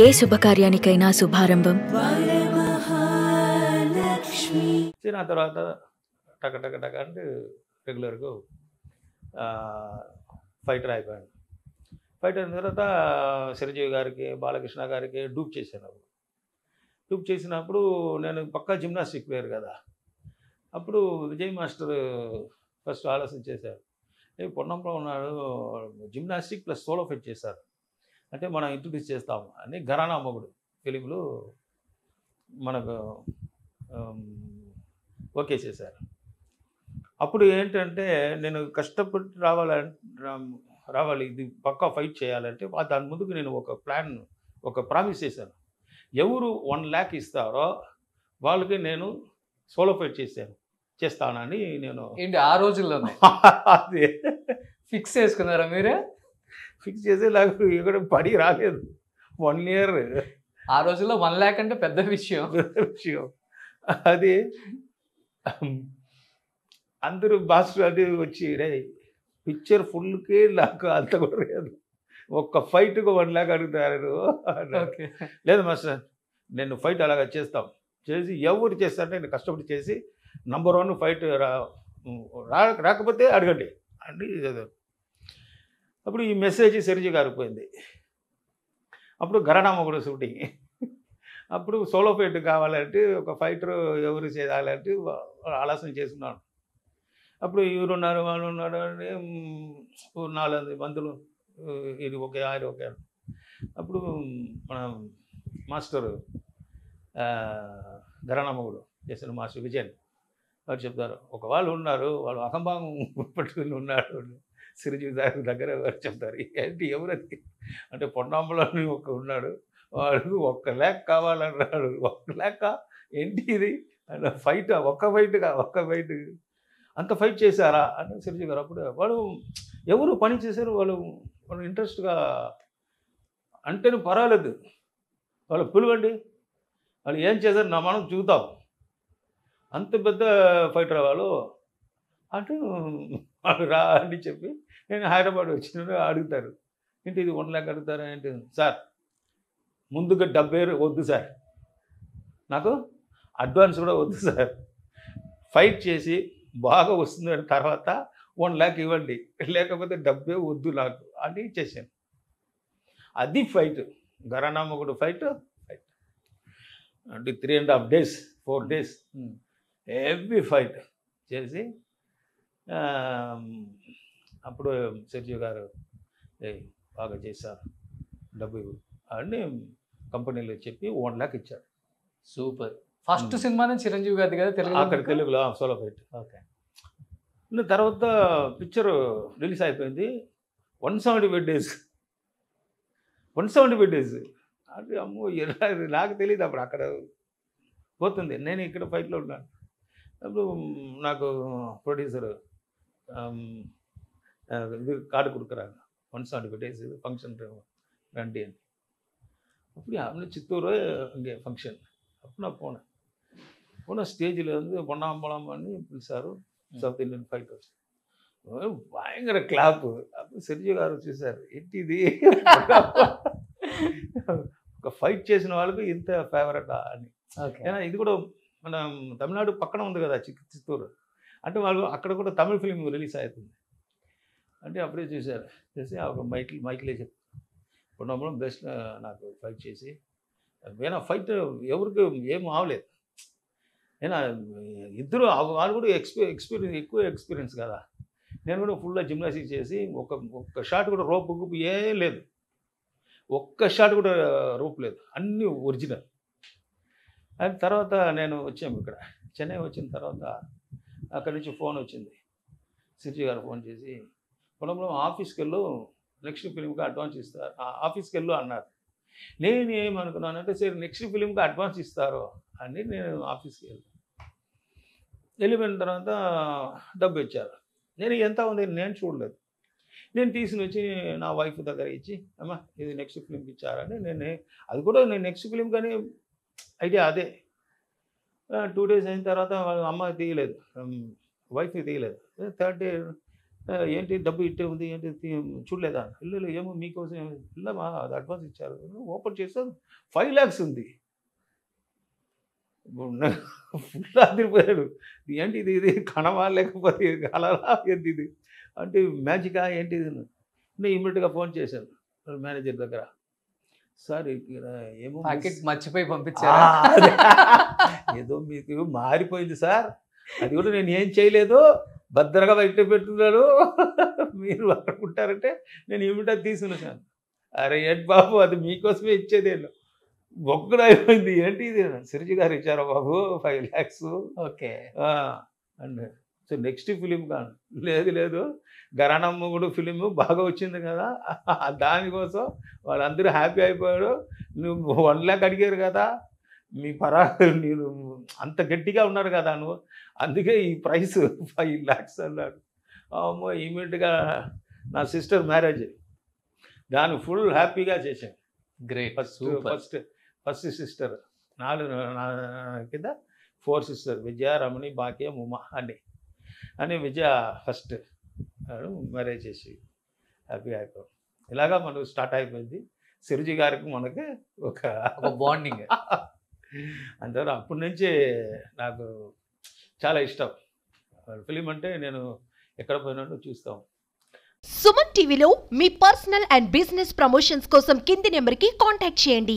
ఏ శుభకార్యానికైనా శుభారంభం ఆ తర్వాత టక టక టక అంటే రెగ్యులర్గా ఫైటర్ అయిపోయాను. ఫైటర్ అయిన తర్వాత చిరంజీవి గారికి, బాలకృష్ణ గారికి డూప్ చేశాను. డూప్ చేసినప్పుడు నేను పక్కా జిమ్నాస్టిక్ వేరు కదా. అప్పుడు విజయ్ మాస్టర్ ఫస్ట్ ఆలోచన చేశారు, పొన్నంలో ఉన్నాడు, జిమ్నాస్టిక్ ప్లస్ సోలో ఫైట్ చేశారు అంటే మనం ఇంట్రడ్యూస్ చేస్తాము అని ఘరానా మొగుడు ఫిలింలో మనకు ఓకే చేశారు. అప్పుడు ఏంటంటే నేను కష్టపడి రావాలి ఇది పక్కా ఫైట్ చేయాలంటే దాని ముందుకు నేను ఒక ప్రామిస్ చేశాను. ఎవరు 1 lakh ఇస్తారో వాళ్ళకి నేను సోలో ఫైట్ చేస్తానని నేను ఏంటి ఆ రోజుల్లోనే అదే ఫిక్స్ చేసుకున్నారా మీరే? ఫిక్స్ చేసి నాకు ఇక్కడ పడి రాలేదు 1 year. ఆ రోజుల్లో 1 lakh అంటే పెద్ద విషయం. అది అందరూ మాస్టర్ అది వచ్చి రే పిక్చర్ ఫుల్కి నాకు అంత కూడా లేదు, ఒక్క ఫైట్కు 1 lakh అడుగుతారు. లేదు మాస్టర్ నేను ఫైట్ అలాగా చేసి ఎవరు చేస్తారంటే నేను కష్టపడి చేసి నంబర్ 1 ఫైట్ రాకపోతే అడగండి అంటే చదివారు. అప్పుడు ఈ మెసేజ్ చిరంజీవి గారికి పోయింది. అప్పుడు ఘరానా కూడా షూటింగ్. అప్పుడు సోలో ఫైట్ కావాలంటే ఒక ఫైటర్ ఎవరు చేయాలంటే ఆలోచన చేసుకున్నాను. అప్పుడు ఎవరున్నారు వాళ్ళు ఉన్నారు అంటే 4 మందులు ఇది ఒకే ఆయన ఒకే. అప్పుడు మన మాస్టర్ ఘరానామగుడు చేసిన మాస్టర్ విజయన్ వారు చెప్తారు, ఒక వాళ్ళు ఉన్నారు, వాళ్ళు అహంభాగం పట్టుకుని ఉన్నాడు చిరంజీవి గారి దగ్గర వారు చెప్తారు. ఏంటి ఎవరది అంటే పొన్నాంబలో ఉన్నాడు, వాడు 1 lakh కావాలన్నాడు. 1 lakh ఏంటి ఇది అంటే ఫైట్ ఒక్క ఫైట్ అంత ఫైట్ చేశారా అంటే చిరంజీవి గారు అప్పుడు వాళ్ళు ఎవరు పని చేశారు, వాళ్ళు ఇంట్రెస్ట్గా అంటేనే పర్వాలేదు, వాళ్ళు పిలవండి, వాళ్ళు ఏం చేశారు నా మనం చూద్దాం, అంత పెద్ద ఫైటర్ వాళ్ళు అంటే వాళ్ళు రా అని చెప్పి నేను హైదరాబాద్ వచ్చిన అడుగుతారు. ఏంటి ఇది 1 lakh అడుగుతారా ఏంటి సార్, ముందుగా 70 వద్దు సార్, నాకు అడ్వాన్స్ కూడా వద్దు సార్, ఫైట్ చేసి బాగా వస్తుంది తర్వాత 1 lakh ఇవ్వండి, లేకపోతే 70 వద్దు నాకు అని చేశాను. అది ఫైట్ ఘరానా మొగుడు ఫైట్ అంటే 3.5 days 4 days హెవీ ఫైట్ చేసి అప్పుడు చిరంజీవి గారు బాగా చేశారు, డబ్బు అని కంపెనీలో చెప్పి 1 lakh ఇచ్చాడు. సూపర్. ఫస్ట్ సినిమానే చిరంజీవి గారిది కదా తెలుగు? అక్కడ తెలుగులో సోలో ఫైట్. ఓకే. తర్వాత పిక్చర్ రిలీజ్ అయిపోయింది. 175 days అది అమ్మో నాకు తెలియదు అప్పుడు అక్కడ పోతుంది, నేను ఇక్కడ ఫైట్లో ఉన్నాను. అప్పుడు నాకు ప్రొడ్యూసర్ ఇది కార్డు கொடுக்குறாங்க, 175 days ఫంక్షన్ రండి అని. அப்படி அவனு சித்தூர் இங்கே ஃபங்க்ஷன். அப்போ நான் போனேன் ஸ்டேஜில் வந்து பொன்னாம்பலம் பண்ணி పిలిచారు సౌత్ ఇండియన్ ఫైటర్స్, భయంకర క్లాప్. అప్పుడు చిరంజీవి గారు చూశారు, ఏంటి ఇది ఒక ఫైట్ చేసిన వాళ్ళకి ఇంత ఫేవరెట్ అని. ఏనా ఇది కూడా మన తమిళనాడు పక్కన ఉంది కదా చిత్తూరు, అంటే వాళ్ళు అక్కడ కూడా తమిళ ఫిలిం రిలీజ్ అవుతుంది అంటే అప్పుడే చూశారు. చూసి ఒక మైకిలే చెప్పారు, పొన్నంబలం బెస్ట్ నాకు ఫైట్ చేసి ఏనా ఫైట్ ఎవరికి ఏం అవలేదు. ఏనా ఇద్దరు వాళ్ళు కూడా ఎక్కువ ఎక్స్పీరియన్స్ కదా. నేను కూడా ఫుల్గా జిమ్నాస్టిక్ చేసి ఒక్క షాట్ కూడా రోప్ ఏం లేదు, ఒక్క షాట్ కూడా రోప్ లేదు, అన్నీ ఒరిజినల్. అది తర్వాత నేను వచ్చాము ఇక్కడ చెన్నై. వచ్చిన తర్వాత అక్కడి నుంచి ఫోన్ వచ్చింది, చిరంజీవి గారు ఫోన్ చేసి పొలంలో ఆఫీస్కి వెళ్ళు, నెక్స్ట్ ఫిలింకి అడ్వాన్స్ ఇస్తారు, ఆఫీస్కి వెళ్ళు అన్నారు. నేను ఏమనుకున్నానంటే సరే నెక్స్ట్ ఫిలింకి అడ్వాన్స్ ఇస్తారు అని నేను ఆఫీస్కి వెళ్ళిపోయిన తర్వాత డబ్బు ఇచ్చారు. నేను ఎంత ఉంది నేను చూడలేదు, నేను తీసుకుని వచ్చి నా వైఫ్ దగ్గర ఇచ్చి అమ్మా ఇది నెక్స్ట్ ఫిలింకి ఇచ్చారని అది కూడా నేను నెక్స్ట్ ఫిలిం కానీ ఐడియా అదే. 2 days అయిన తర్వాత అమ్మ తీయలేదు, వైఫ్ తీయలేదు. 3rd day ఏంటి డబ్బు ఇట్టే ఉంది ఏంటి చూడలేదా? ఇల్లు ఏమో మీకోసం ఇల్లమా అది అడ్వాన్స్ ఇచ్చారు. ఓపెన్ చేస్తాను 5 lakhs ఉంది. ఫుల్ అదిరిపోయాడు. ఏంటి ఇది కణమా లేకపోతే కలరా ఏంటి ఇది అంటే మ్యాజికా ఏంటి ఇది? నేను ఇమ్మీడియట్గా ఫోన్ చేశాను మేనేజర్ దగ్గర. సార్ ఏమో ప్యాకెట్ మర్చిపోయి పంపించారా? ఏదో మీకు మారిపోయింది సార్, అది కూడా నేను ఏం చేయలేదు, భద్రంగా బయట పెట్టున్నాను, మీరు అక్కడ ఉంటారంటే నేను ఇమ్మీడియట్గా తీసుకున్నాను. అరే ఏంటి బాబు అది మీకోసమే ఇచ్చేదేను, ఒక్కడు అయిపోయింది ఏంటి ఇది? సిరిజి గారు ఇచ్చారా బాబు 5 lakhs? Okay. And so next film కాదు, లేదు ఘరానా మొగుడు ఫిలిం బాగా వచ్చింది కదా, దానికోసం వాళ్ళందరూ హ్యాపీ అయిపోయారు. నువ్వు 1 lakh అడిగారు కదా, మీ నేను అంత గట్టిగా ఉన్నారు కదా నువ్వు, అందుకే ఈ ప్రైస్ 5 lakhs అన్నాడు. అమ్మో ఇమీడియట్గా నా సిస్టర్ మ్యారేజ్, దాన్ని ఫుల్ హ్యాపీగా చేశాను. గ్రేట్. ఫస్ట్ సిస్టర్, 4 కింద 4 sisters, విజయ, రమణి, భాగ్య, ఉమా అని విజయ ఫస్ట్ మ్యారేజ్ చేసి హ్యాపీ అయిపోయాం. ఇలాగా మనకు స్టార్ట్ అయిపోయింది. సిరిజి గారికి మనకి ఒక బాండింగ్. అంటారు అప్పటి నుంచి నాకు చాలా ఇష్టం ఫిలిం అంటే. నేను ఎక్కడ పోయినా చూస్తాం. సుమన్ టీవీలో మీ పర్సనల్ అండ్ బిజినెస్ ప్రమోషన్స్ కోసం కింది నెంబర్కి కాంటాక్ట్ చేయండి.